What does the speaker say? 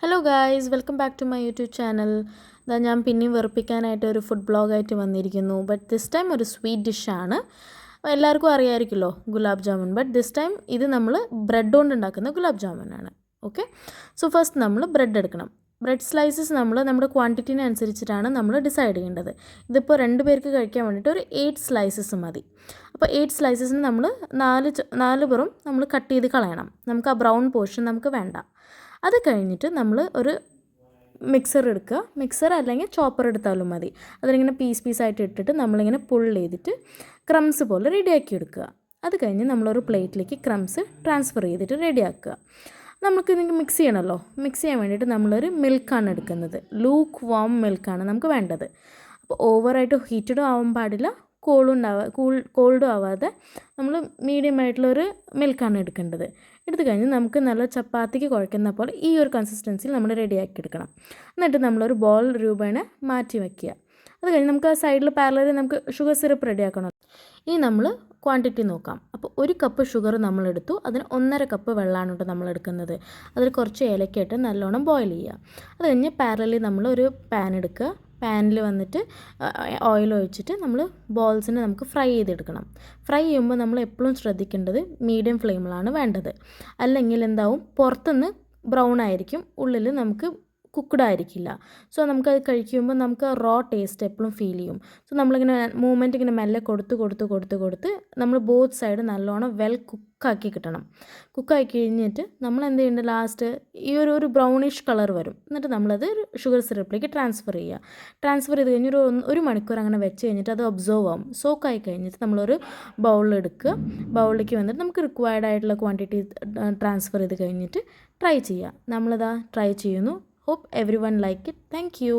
Hello guys, welcome back to my YouTube channel. ഞാൻ പിന്നെയും വെറുപ്പിക്കാനായിട്ട് ഒരു ഫുഡ് ബ്ലോഗായിട്ട് വന്നിരിക്കുന്നു. ബട്ട് ദിസ് ടൈം ഒരു സ്വീറ്റ് ഡിഷാണ്. എല്ലാവർക്കും അറിയാമായിരിക്കുമല്ലോ, gulab jamun. But this time ഇത് നമ്മൾ ബ്രെഡ് കൊണ്ട് ഉണ്ടാക്കുന്ന ഗുലാബ് ജാമുനാണ്. ഓക്കെ, സോ ഫസ്റ്റ് നമ്മൾ ബ്രെഡ് എടുക്കണം. ബ്രെഡ് സ്ലൈസസ് നമ്മുടെ ക്വാണ്ടിറ്റീനെ അനുസരിച്ചിട്ടാണ് നമ്മൾ ഡിസൈഡ് ചെയ്യേണ്ടത്. ഇതിപ്പോൾ 2 പേർക്ക് കഴിക്കാൻ വേണ്ടിയിട്ട് ഒരു 8 സ്ലൈസസ് മതി. അപ്പോൾ 8 സ്ലൈസസിന് നമ്മൾ 4 പുറം നമ്മൾ കട്ട് ചെയ്ത് കളയണം. നമുക്ക് ആ ബ്രൗൺ പോർഷൻ നമുക്ക് വേണ്ട. അത് കഴിഞ്ഞിട്ട് നമ്മൾ ഒരു മിക്സർ എടുക്കുക. മിക്സർ അല്ലെങ്കിൽ ചോപ്പർ എടുത്താലും മതി. അതിലിങ്ങനെ പീസായിട്ട് ഇട്ടിട്ട് നമ്മളിങ്ങനെ ചെയ്തിട്ട് ക്രംസ് പോലെ റെഡിയാക്കി എടുക്കുക. അത് കഴിഞ്ഞ് നമ്മളൊരു പ്ലേറ്റിലേക്ക് ക്രംസ് ട്രാൻസ്ഫർ ചെയ്തിട്ട് റെഡിയാക്കുക. നമുക്ക് ഇതിന് മിക്സ് ചെയ്യണമല്ലോ. മിക്സ് ചെയ്യാൻ വേണ്ടിയിട്ട് നമ്മളൊരു മിൽക്കാണ് എടുക്കുന്നത്. ലൂക്ക് വാം മിൽക്കാണ് നമുക്ക് വേണ്ടത്. അപ്പോൾ ഓവറായിട്ട് ഹീറ്റഡും ആവാൻ പാടില്ല, കോൾഡും ആവാതെ നമ്മൾ മീഡിയം ആയിട്ടുള്ളൊരു മിൽക്കാണ് എടുക്കേണ്ടത്. എടുത്തു കഴിഞ്ഞ് നമുക്ക് നല്ല ചപ്പാത്തിക്ക് കുഴക്കുന്ന പോലെ ഈ ഒരു കൺസിസ്റ്റൻസിയിൽ നമ്മൾ റെഡിയാക്കി എടുക്കണം. എന്നിട്ട് നമ്മളൊരു ബോൾ രൂപേണ മാറ്റി വയ്ക്കുക. അത് കഴിഞ്ഞ് നമുക്ക് ആ സൈഡിൽ പാരലൽ നമുക്ക് ഷുഗർ സിറപ്പ് റെഡിയാക്കണം. ഇനി നമ്മൾ ക്വാണ്ടിറ്റി നോക്കാം. അപ്പോൾ 1 കപ്പ് ഷുഗർ നമ്മളെടുത്തു. അതിന് 1.5 കപ്പ് വെള്ളമാണ് കേട്ടോ നമ്മൾ എടുക്കുന്നത്. അതിൽ കുറച്ച് ഏലക്കയിട്ട് നല്ലോണം ബോയിൽ ചെയ്യുക. അത് കഴിഞ്ഞ് പാരലൽ നമ്മളൊരു പാൻ എടുക്കുക. പാനിൽ വന്നിട്ട് ഓയിൽ ഒഴിച്ചിട്ട് നമ്മൾ ബോൾസിനെ നമുക്ക് ഫ്രൈ ചെയ്തെടുക്കണം. ഫ്രൈ ചെയ്യുമ്പോൾ നമ്മൾ എപ്പോഴും ശ്രദ്ധിക്കേണ്ടത് മീഡിയം ഫ്ലെയിമിലാണ് വേണ്ടത്. അല്ലെങ്കിൽ എന്താവും, പുറത്തുനിന്ന് ബ്രൗൺ ആയിരിക്കും, ഉള്ളിൽ നമുക്ക് കുക്ക്ഡ് ആയിരിക്കില്ല. സോ നമുക്കത് കഴിക്കുമ്പോൾ നമുക്ക് റോ ടേസ്റ്റ് എപ്പോഴും ഫീൽ ചെയ്യും. സോ നമ്മളിങ്ങനെ മൂവ്മെൻറ്റ് ഇങ്ങനെ മെല്ലെ കൊടുത്ത് നമ്മൾ ബോത്ത് സൈഡ് നല്ലോണം കുക്കാക്കി കിട്ടണം. കുക്കാക്കി കഴിഞ്ഞിട്ട് നമ്മൾ എന്ത് ചെയ്യേണ്ടത്, ലാസ്റ്റ് ഈ ഒരു ബ്രൗണിഷ് കളർ വരും. എന്നിട്ട് നമ്മളത് ഷുഗർ സിറപ്പിലേക്ക് ട്രാൻസ്ഫർ ചെയ്യുക. ട്രാൻസ്ഫർ ചെയ്ത് കഴിഞ്ഞ് ഒരു മണിക്കൂർ അങ്ങനെ വെച്ച് കഴിഞ്ഞിട്ട് അത് ഒബ്സർവ് ആവും. സോക്കായി കഴിഞ്ഞിട്ട് നമ്മളൊരു ബൗളെടുക്കുക. ബൗളിലേക്ക് വന്നിട്ട് നമുക്ക് റിക്വയർഡ് ആയിട്ടുള്ള ക്വാണ്ടിറ്റി ട്രാൻസ്ഫർ ചെയ്ത് കഴിഞ്ഞിട്ട് ട്രൈ ചെയ്യുക. നമ്മളതാ ട്രൈ ചെയ്യുന്നു. Hope everyone like it. Thank you.